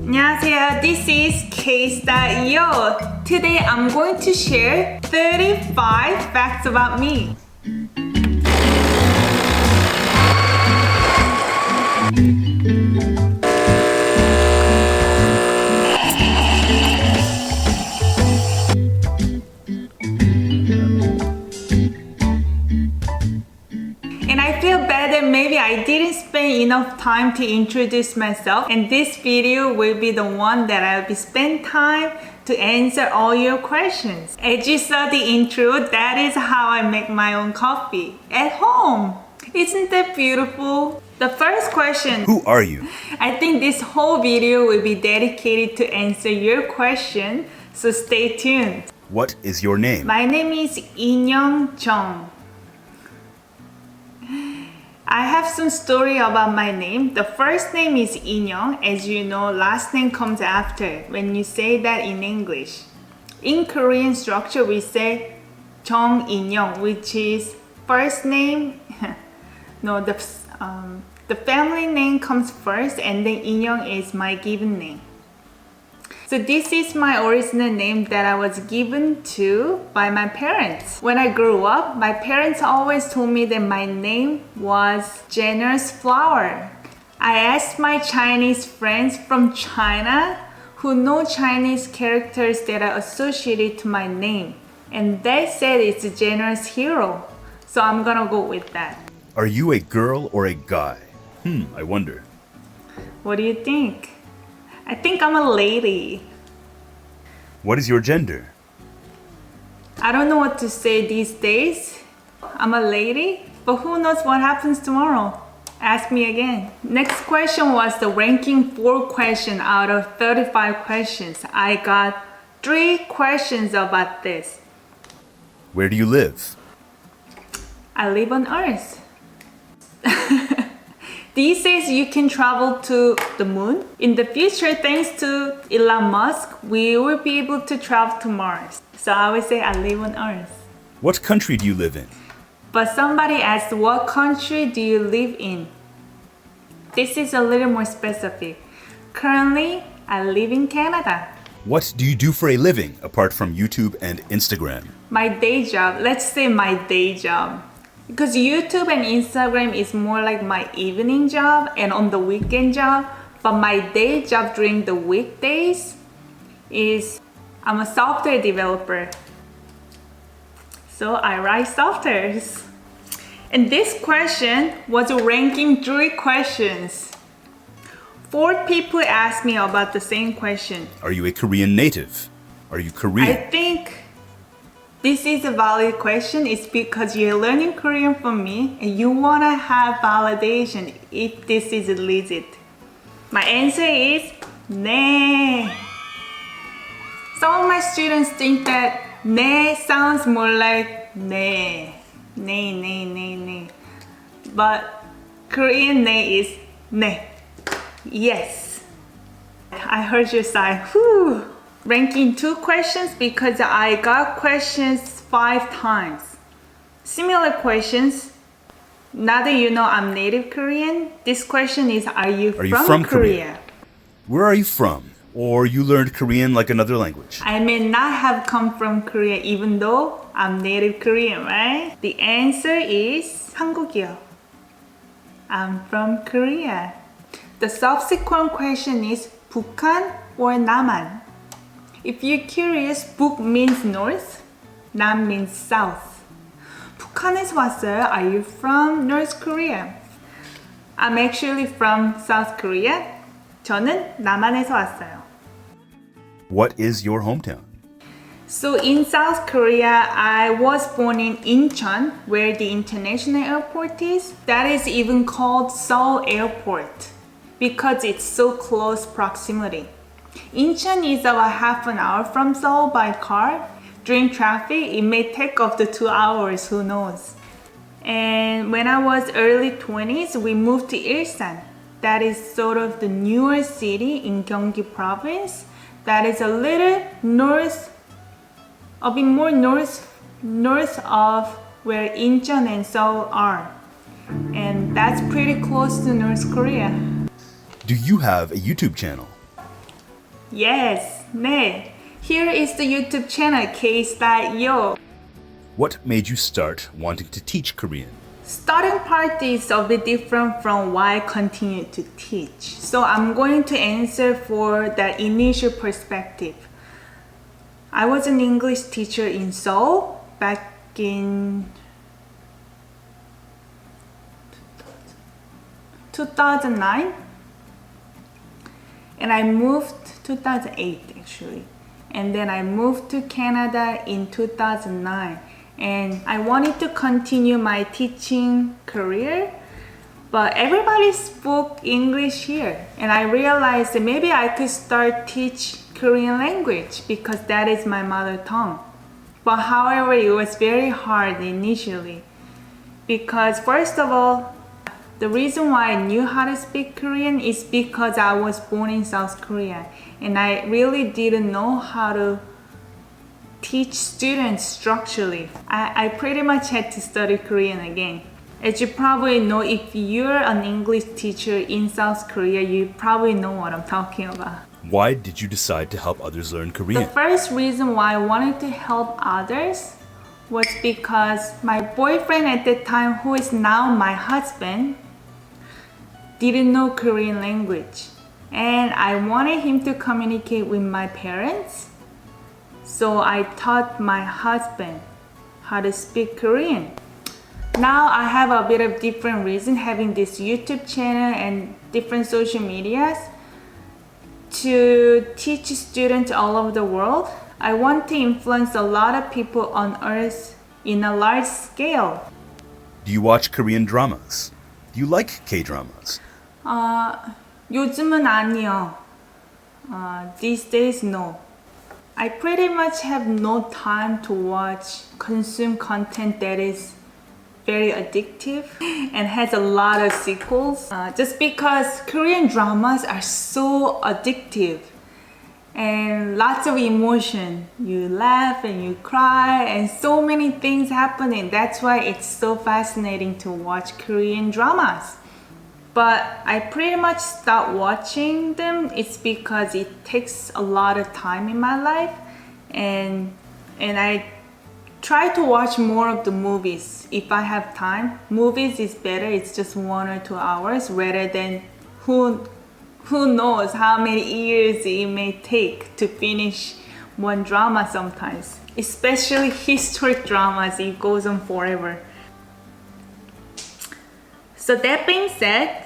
안녕하세요, this is KSTYLEYO. Today I'm going to share 35 facts about me. And I feel bad that maybe I didn't spend enough time to introduce myself, and this video will be the one that I'll be spend time to answer all your questions. As you saw the intro, that is how I make my own coffee at home. Isn't that beautiful? The first question, Who are you? I think this whole video will be dedicated to answer your question, so stay tuned. What is your name? My name is Inyoung Jung. I have some story about my name. The first name is Inyoung. As you know, last name comes after when you say that in English. In Korean structure, we say Jung Inyoung, which is first name. No, the family name comes first, and then Inyoung is my given name. So this is my original name that I was given to by my parents. When I grew up, my parents always told me that my name was generous flower. I asked my Chinese friends from China who know Chinese characters that are associated to my name, and they said it's a generous hero. So I'm gonna go with that. Are you a girl or a guy? I wonder. What do you think? I think I'm a lady. What is your gender? I don't know what to say these days. I'm a lady, but who knows what happens tomorrow? Ask me again. Next question was the ranking 4 question out of 35 questions. I got 3 questions about this. Where do you live? I live on Earth. These days, you can travel to the moon. In the future, thanks to Elon Musk, we will be able to travel to Mars. So I would say I live on Earth. What country do you live in? But somebody asked, what country do you live in? This is a little more specific. Currently, I live in Canada. What do you do for a living apart from YouTube and Instagram? My day job, let's say my day job. Because YouTube and Instagram is more like my evening job and on the weekend job. But my day job during the weekdays is I'm a software developer. So I write softwares. And this question was ranking 3 questions. 4 people asked me about the same question. Are you a Korean native? Are you Korean? I think this is a valid question. It's because you're learning Korean from me and you want to have validation if this is legit. My answer is 네. Some of my students think that 네 sounds more like 네. 네. But Korean 네 is 네. Yes. I heard your sigh. Whew. Ranking 2 questions because I got questions 5 times. Similar questions. Now that you know I'm native Korean, this question is, are you from Korea? Where are you from? Or you learned Korean like another language? I may not have come from Korea even though I'm native Korean, right? The answer is 한국이요. I'm from Korea. The subsequent question is 북한 or 남한? If you're curious, 북 means north, 남 means south. 북한에서 왔어요. Are you from North Korea? I'm actually from South Korea. 저는 남한에서 왔어요. What is your hometown? So in South Korea, I was born in Incheon, where the international airport is. That is even called Seoul Airport because it's so close proximity. Incheon is about half an hour from Seoul by car. During traffic, it may take up to 2 hours, who knows. And when I was early 20s, we moved to Ilsan. That is sort of the newer city in Gyeonggi province. That is a little north, a bit more north of where Incheon and Seoul are. And that's pretty close to North Korea. Do you have a YouTube channel? Yes, 네. Here is the YouTube channel KSTYLEyo. What made you start wanting to teach Korean? Starting part is a bit different from why I continue to teach. So I'm going to answer for that initial perspective. I was an English teacher in Seoul back in 2009, and I moved 2008 actually, and then I moved to Canada in 2009, and I wanted to continue my teaching career, but everybody spoke English here, and I realized that maybe I could start teach Korean language because that is my mother tongue. But however, it was very hard initially because first of all, the reason why I knew how to speak Korean is because I was born in South Korea and I really didn't know how to teach students structurally. I pretty much had to study Korean again. As you probably know, if you're an English teacher in South Korea, you probably know what I'm talking about. Why did you decide to help others learn Korean? The first reason why I wanted to help others was because my boyfriend at the time, who is now my husband, didn't know Korean language. And I wanted him to communicate with my parents. So I taught my husband how to speak Korean. Now I have a bit of different reason having this YouTube channel and different social medias to teach students all over the world. I want to influence a lot of people on earth in a large scale. Do you watch Korean dramas? Do you like K-dramas? 요즘은 아니요. These days, no. I pretty much have no time to consume content that is very addictive and has a lot of sequels. Just because Korean dramas are so addictive and lots of emotion. You laugh and you cry and so many things happening. That's why it's so fascinating to watch Korean dramas. But I pretty much stopped watching them. It's because it takes a lot of time in my life, and I try to watch more of the movies if I have time. Movies is better. It's just 1 or 2 hours rather than who knows how many years it may take to finish one drama sometimes. Especially historic dramas, it goes on forever. So that being said,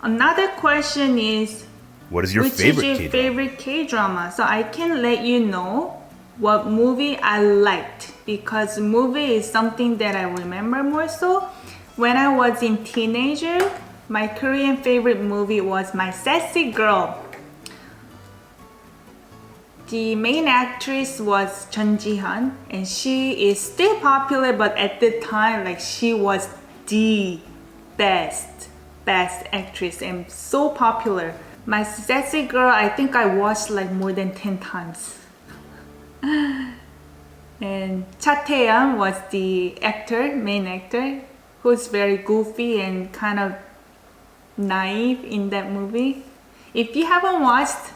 another question is, What is your which favorite is your K-drama? favorite K-drama? So I can let you know what movie I liked because movie is something that I remember more so. When I was in teenager, my Korean favorite movie was My Sassy Girl. The main actress was Chun Ji-hyun and she is still popular, but at the time like she was the best actress and so popular. My Sassy Girl, I think I watched like more than 10 times. And Cha Tae-yeon was the main actor, who's very goofy and kind of naive in that movie. If you haven't watched,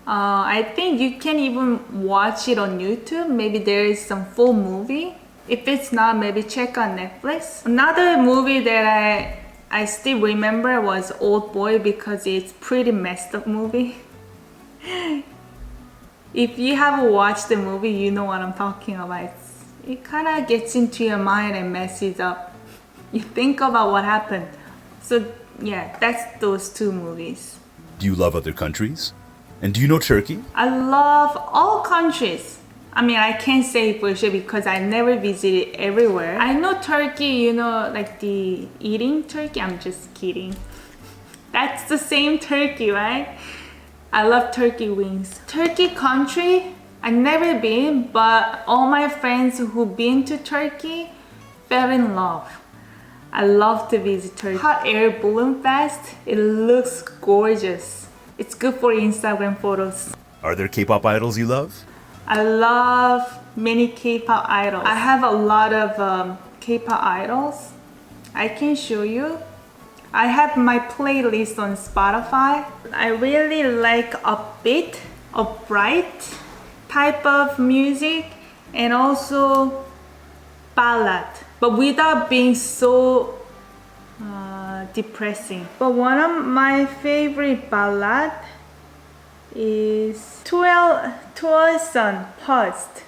I think you can even watch it on YouTube. Maybe there is some full movie. If it's not, maybe check on Netflix. Another movie that I still remember was Old Boy because it's pretty messed up movie. If you haven't watched the movie, you know what I'm talking about. It kind of gets into your mind and messes up. You think about what happened. So yeah, that's those 2 movies. Do you love other countries? And do you know Turkey? I love all countries. I mean, I can't say for sure because I never visited everywhere. I know Turkey, you know, like the eating turkey. I'm just kidding. That's the same turkey, right? I love turkey wings. Turkey country, I've never been, but all my friends who've been to Turkey fell in love. I love to visit Turkey. Hot air balloon fest, it looks gorgeous. It's good for Instagram photos. Are there K-pop idols you love? I love many K-pop idols. I have a lot of K-pop idols. I can show you. I have my playlist on Spotify. I really like upbeat a bright type of music and also ballad, but without being so depressing. But one of my favorite ballad is 12 Sun Paused.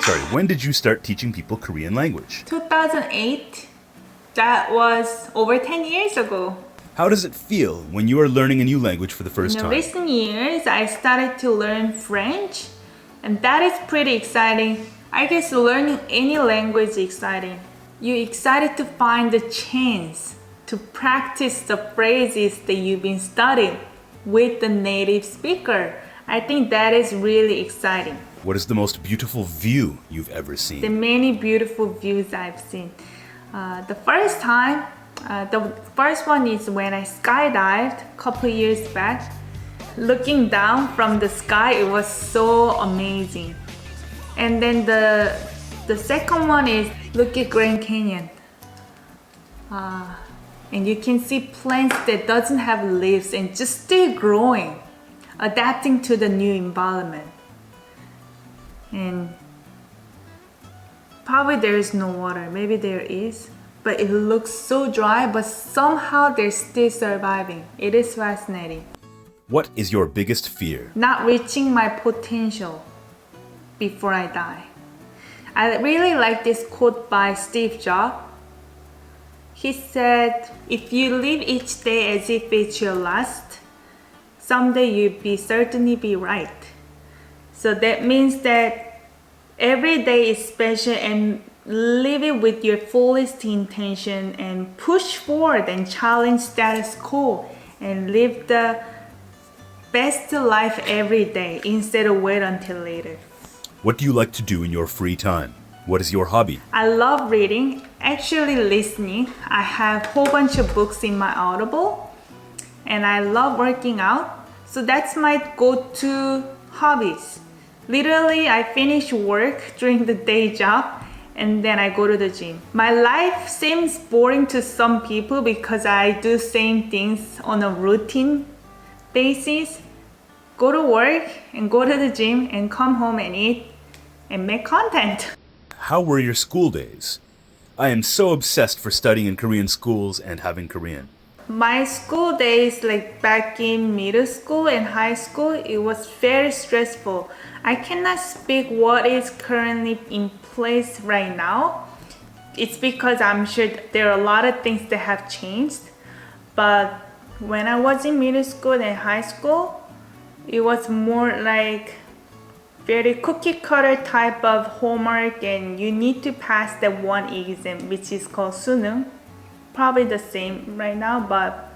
Sorry, when did you start teaching people Korean language? 2008. That was over 10 years ago. How does it feel when you are learning a new language for the first In time? recent years, I started to learn French, and that is pretty exciting. I guess learning any language is exciting. You're excited to find the chance to practice the phrases that you've been studying with the native speaker. I think that is really exciting. What is the most beautiful view you've ever seen? The many beautiful views I've seen. The first one is when I skydived a couple years back. Looking down from the sky, it was so amazing. And then the second one is look at Grand Canyon. And you can see plants that doesn't have leaves and just still growing, adapting to the new environment. And probably there is no water, maybe there is, but it looks so dry, but somehow they're still surviving. It is fascinating. What is your biggest fear? Not reaching my potential before I die. I really like this quote by Steve Jobs. He said, if you live each day as if it's your last, someday you'll certainly be right. So that means that every day is special and live it with your fullest intention and push forward and challenge status quo and live the best life every day instead of wait until later. What do you like to do in your free time? What is your hobby? I love reading, actually listening. I have a whole bunch of books in my Audible and I love working out. So that's my go-to hobbies. Literally, I finish work during the day job and then I go to the gym. My life seems boring to some people because I do same things on a routine basis. Go to work and go to the gym and come home and eat and make content. How were your school days? I am so obsessed for studying in Korean schools and having Korean. My school days, like back in middle school and high school, it was very stressful. I cannot speak what is currently in place right now. It's because I'm sure there are a lot of things that have changed. But when I was in middle school and high school, it was more like very cookie cutter type of homework and you need to pass that one exam which is called 수능. Probably the same right now, but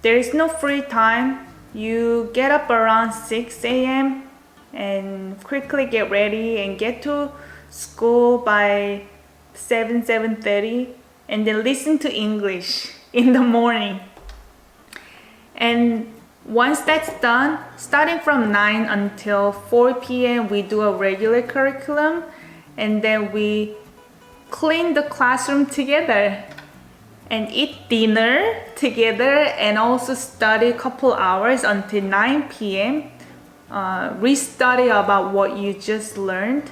there is no free time. You get up around 6 a.m. and quickly get ready and get to school by 7:30 and then listen to English in the morning. And once that's done, starting from 9 until 4 p.m. we do a regular curriculum and then we clean the classroom together and eat dinner together and also study a couple hours until 9 p.m. Restudy about what you just learned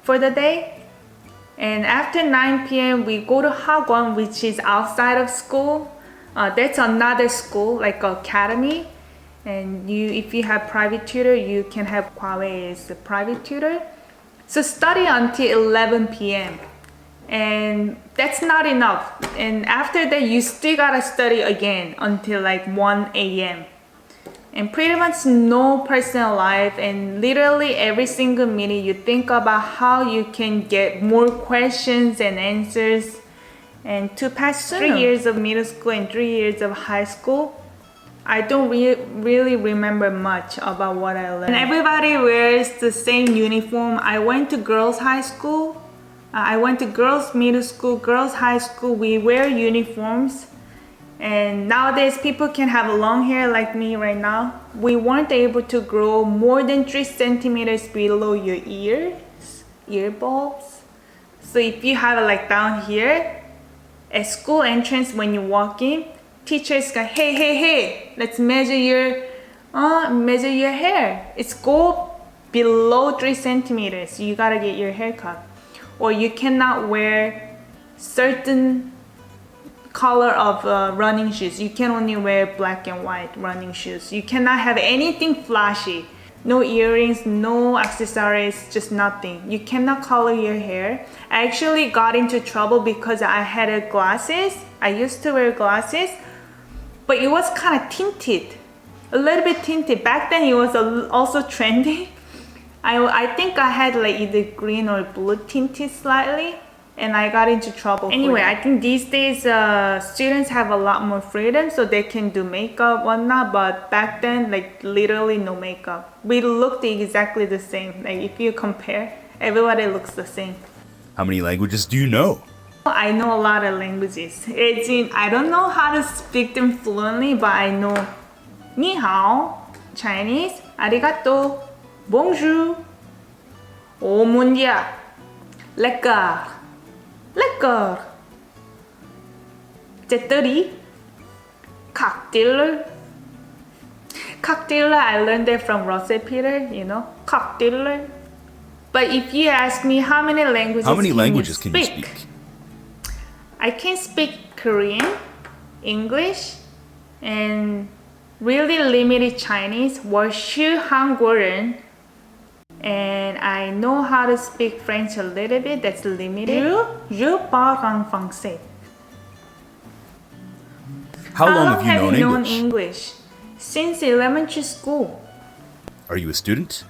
for the day. And after 9 p.m. we go to Hagwon, which is outside of school. That's another school, like academy. And if you have private tutor, you can have Huawei as a private tutor. So study until 11 p.m. And that's not enough. And after that, you still gotta study again until like 1 a.m. And pretty much no personal life. And literally every single minute, you think about how you can get more questions and answers. And to pass 3 years of middle school and 3 years of high school, I don't really remember much about what I learned. And everybody wears the same uniform. I went to girls' high school. I went to girls' middle school, girls' high school. We wear uniforms. And nowadays, people can have long hair like me right now. We weren't able to grow more than 3 centimeters below your ear bulbs. So if you have it like down here, At school entrance, when you walk in, teachers go, hey, let's measure your hair. It's go below 3 centimeters. You gotta get your hair cut. Or you cannot wear certain color of running shoes. You can only wear black and white running shoes. You cannot have anything flashy. No earrings, no accessories, just nothing. You cannot color your hair. I actually got into trouble because I had glasses. I used to wear glasses, but it was kind of tinted. A little bit tinted. Back then it was also trendy. I think I had like either green or blue tinted slightly, and I got into trouble. Anyway, I think these days students have a lot more freedom, so they can do makeup, whatnot. But back then, like literally no makeup. We looked exactly the same. Like if you compare, everybody looks the same. How many languages do you know? I know a lot of languages. I don't know how to speak them fluently, but I know ni hao, Chinese, arigato, bonjour, oh mon dia, lekker, 제떨이, cocktail. Cocktail, I learned that from Rosse Peter, cocktail. But if you ask me how many languages can you speak? I can speak Korean, English, and really limited Chinese, 我是韩国人, and I know how to speak French a little bit, that's limited. Je parle en français. How long have you known English? Since elementary school. Are you a student?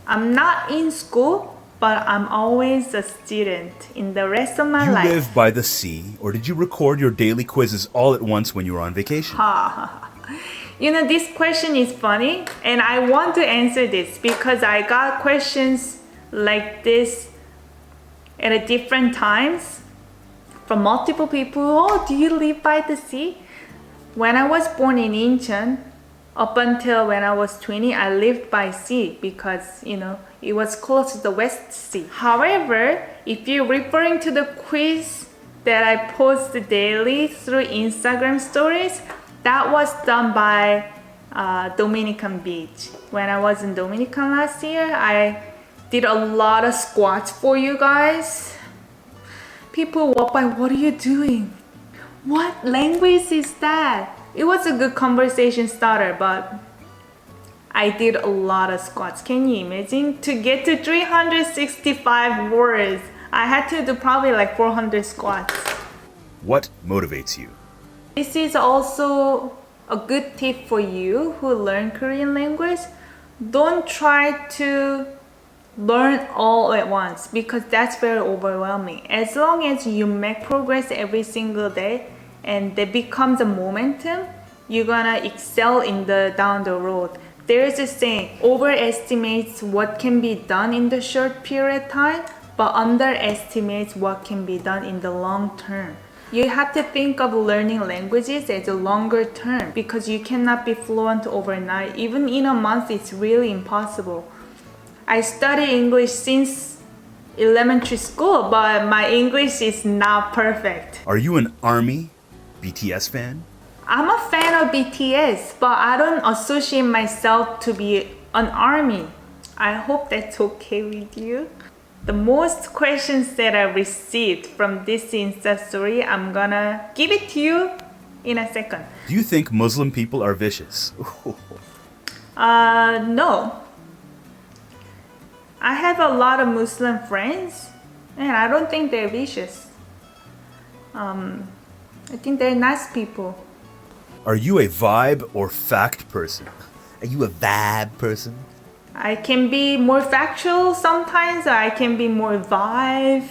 I'm not in school, but I'm always a student in the rest of my life. You live by the sea, or did you record your daily quizzes all at once when you were on vacation? This question is funny, and I want to answer this because I got questions like this at different times from multiple people. Oh, do you live by the sea? When I was born in Incheon, up until when I was 20, I lived by sea because, it was close to the West Sea. However, if you're referring to the quiz that I post daily through Instagram stories, that was done by Dominican Beach. When I was in Dominican last year, I did a lot of squats for you guys. People walk by, what are you doing? What language is that? It was a good conversation starter, but I did a lot of squats. Can you imagine? To get to 365 words, I had to do probably like 400 squats. What motivates you? This is also a good tip for you who learn Korean language. Don't try to learn all at once because that's very overwhelming. As long as you make progress every single day and that becomes a momentum, you're gonna excel down the road. There is a saying, overestimates what can be done in the short period of time, but underestimates what can be done in the long term. You have to think of learning languages as a longer term because you cannot be fluent overnight. Even in a month, it's really impossible. I studied English since elementary school, but my English is not perfect. Are you an ARMY BTS fan? I'm a fan of BTS, but I don't associate myself to be an ARMY. I hope that's okay with you. The most questions that I received from this Insta story, I'm gonna give it to you in a second. Do you think Muslim people are vicious? No. I have a lot of Muslim friends, and I don't think they're vicious. I think they're nice people. Are you a vibe or fact person? Are you a vibe person? I can be more factual sometimes, or I can be more vibe.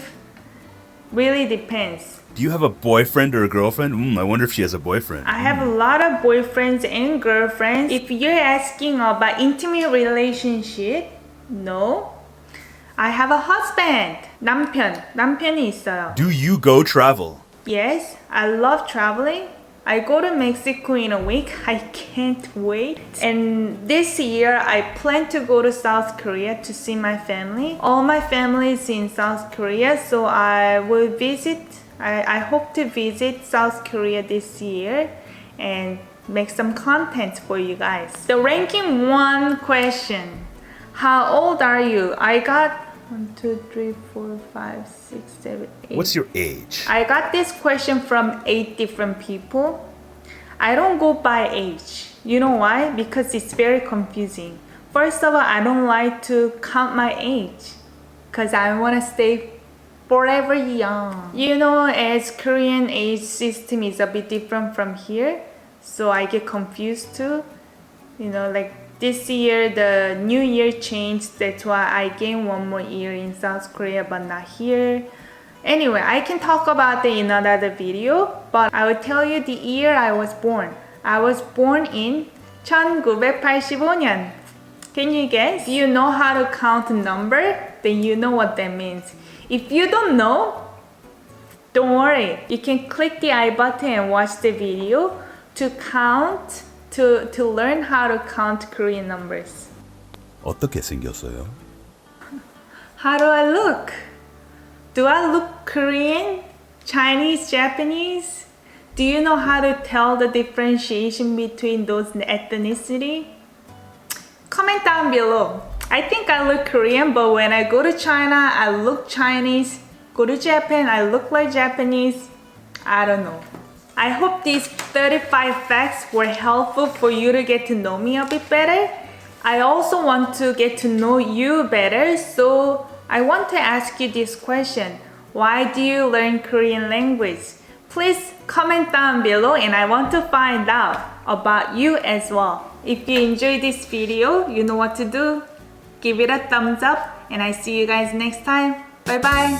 Really depends. Do you have a boyfriend or a girlfriend? I wonder if she has a boyfriend. I have a lot of boyfriends and girlfriends. If you're asking about intimate relationship, no. I have a husband. 남편이 있어요. Do you go travel? Yes, I love traveling. I go to Mexico in a week. I can't wait. And this year, I plan to go to South Korea to see my family. All my family is in South Korea, so I will visit I hope to visit South Korea this year and make some content for you guys. The ranking 1 question. How old are you? I got 1, 2, 3, 4, 5, 6, 7, 8. What's your age? I got this question from 8 different people. I don't go by age. You know why? Because it's very confusing. First of all, I don't like to count my age because I want to stay forever young. You know, as Korean age system is a bit different from here, so I get confused too. You know, like this year the new year changed, that's why I gained 1 more year in South Korea but not here. Anyway, I can talk about it in another video, but I will tell you the year I was born. I was born in 1985년. Can you guess? If you know how to count number, then you know what that means. If you don't know, don't worry. You can click the I button and watch the video to count, to learn how to count Korean numbers. 어떻게 생겼어요? How do I look? Do I look Korean, Chinese, Japanese? Do you know how to tell the differentiation between those ethnicity? Comment down below. I think I look Korean, but when I go to China, I look Chinese. Go to Japan, I look like Japanese. I don't know. I hope these 35 facts were helpful for you to get to know me a bit better. I also want to get to know you better, so I want to ask you this question. Why do you learn Korean language? Please comment down below and I want to find out about you as well. If you enjoyed this video, you know what to do. Give it a thumbs up and I see you guys next time. Bye bye.